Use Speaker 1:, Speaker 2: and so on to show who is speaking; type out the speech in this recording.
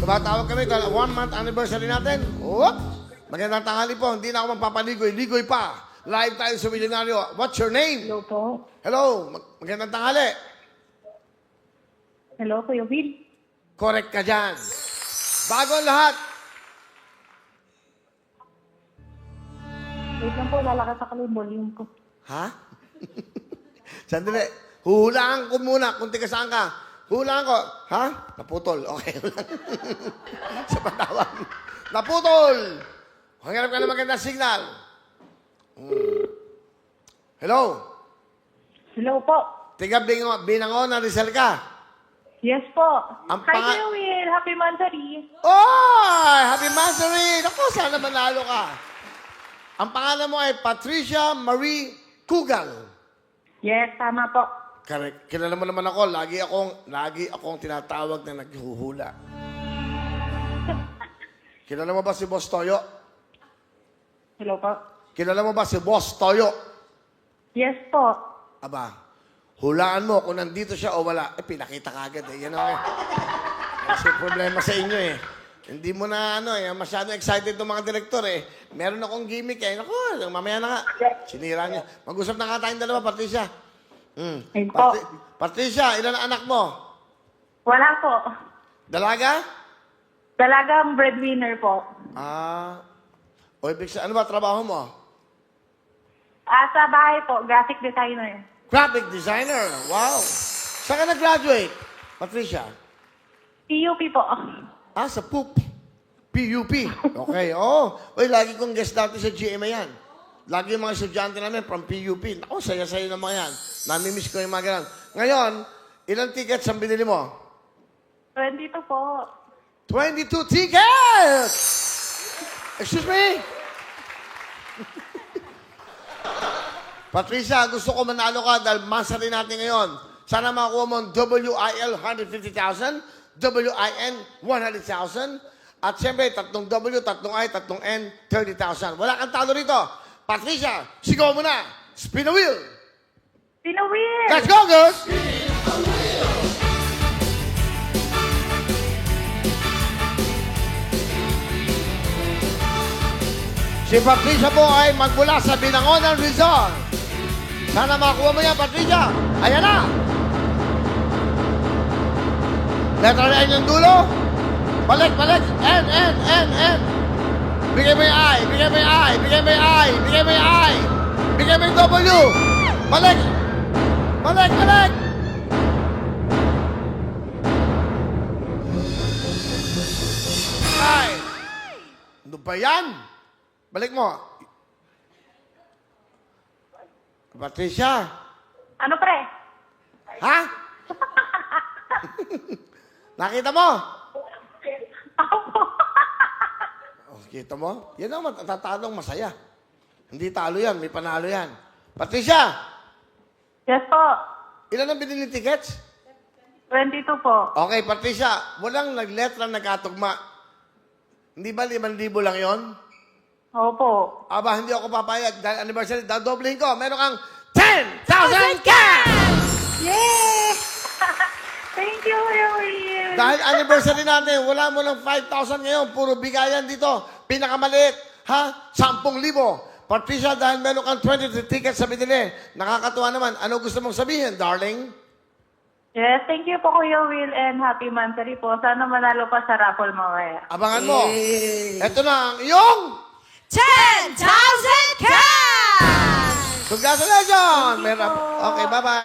Speaker 1: Tumatawag kami dahil 1-month anniversary natin. Whoop! Magandang tanghali po. Hindi na ako magpapaligoy-ligoy pa. Live tayo sa Milyonaryo. What's your name?
Speaker 2: Hello po.
Speaker 1: Hello. Magandang tanghali.
Speaker 2: Hello, Kuya Will.
Speaker 1: Correct ka dyan. Bago ang lahat.
Speaker 2: Wait lang po, lalakas ako yung volume ko.
Speaker 1: Ha? Sandali. Huhulaan ko muna kung tiga saan ka. Huhulaan ko. Ha? Naputol. Okay. Sa patawag. Naputol! Hangarap ka na magandang signal. Hello?
Speaker 2: Hello po.
Speaker 1: Tiga Binangon na Rizal ka.
Speaker 2: Yes po.
Speaker 1: Ang
Speaker 2: Hi, Kuya Will. Happy Mansari.
Speaker 1: Oh! Happy Mastery! Naku, sana manalo ka. Ang pangalan mo ay Patricia Marie Kugal.
Speaker 2: Yes, tama po.
Speaker 1: Correct. Kilala mo naman ako. Lagi akong tinatawag na naghuhula. Kilala mo ba si Boss Toyo?
Speaker 2: Hello po.
Speaker 1: Kilala mo ba si Boss Toyo?
Speaker 2: Yes po.
Speaker 1: Aba, hulaan mo kung nandito siya o wala. Pinakita ka agad eh. Yan ang kasi problema sa inyo eh. Hindi mo na masyado excited ng mga direktor eh. Meron akong gimmick eh. Naku, mamaya na nga. Sinira niya. Mag-usap na nga tayong dalawa, Patricia.
Speaker 2: Ayun po.
Speaker 1: Patricia, ilan ang anak mo?
Speaker 2: Wala po.
Speaker 1: Dalaga?
Speaker 2: Dalagang breadwinner po.
Speaker 1: O ibig sa, ano ba trabaho mo?
Speaker 2: Sa bahay po, graphic designer.
Speaker 1: Graphic designer. Wow. Saan ka nag-graduate, Patricia?
Speaker 2: PUP po.
Speaker 1: Sa PUP. PUP. Okay, oo. Uy, lagi kong guest dati sa GMA yan. Lagi yung mga estudyante namin from PUP. Naku, saya-saya ng mga yan. Namimiss ko yung mga ganun. Ngayon, ilang tickets ang binili mo?
Speaker 2: 22 po.
Speaker 1: 22 tickets! Excuse me? Patricia, gusto ko manalo ka dahil masari natin ngayon. Sana makuha mo ang WIL 150,000, WIN 100,000, at siyempre, 3 W, 3 I, 3 N, 30,000. Wala kang talo rito. Patricia, sigaw mo na. Spin a wheel.
Speaker 2: Spin a wheel!
Speaker 1: Let's go, girls! Si Patricia po ay magmula sa Binangonan, Rizal. Sana makuha mo yan, Patricia. Ayan na. Letter N yung dulo. Balik. N. Bigay mo yung I. Bigay mo yung I. Bigay mo yung W. Balik. I. Ano ba yan? Balik mo. Patricia.
Speaker 2: Ano pre?
Speaker 1: Ha? Nakita mo?
Speaker 2: Ako po.
Speaker 1: Oh, kita mo? Yan ang matatalong masaya. Hindi talo yan, may panalo yan. Patricia,
Speaker 2: Yes po.
Speaker 1: ilan ang binili tickets?
Speaker 2: 22 po.
Speaker 1: Okay, Patricia, walang nagletra nagkatugma. Hindi ba 5,000 lang yon?
Speaker 2: Opo.
Speaker 1: Aba, hindi ako papayag. Dahil anniversary, dadoblehin ko. Meron kang 10,000 cash!
Speaker 2: Yay! Thank you, Kuya Will.
Speaker 1: Dahil anniversary natin, wala mo ng 5,000 ngayon. Puro bigayan dito. Pinakamaliit. Ha? 10,000. Patricia, dahil meron kang 23 tickets sa binili. Nakakatuwa naman. Ano gusto mong sabihin, darling?
Speaker 2: Yes, thank you po, Kuya Will, and happy Mansari po. Sana manalo pa sa raffle mamaya.
Speaker 1: Abangan mo. Ito na ang iyong
Speaker 3: 10,000 cash!
Speaker 1: congratulations! Okay, bye-bye.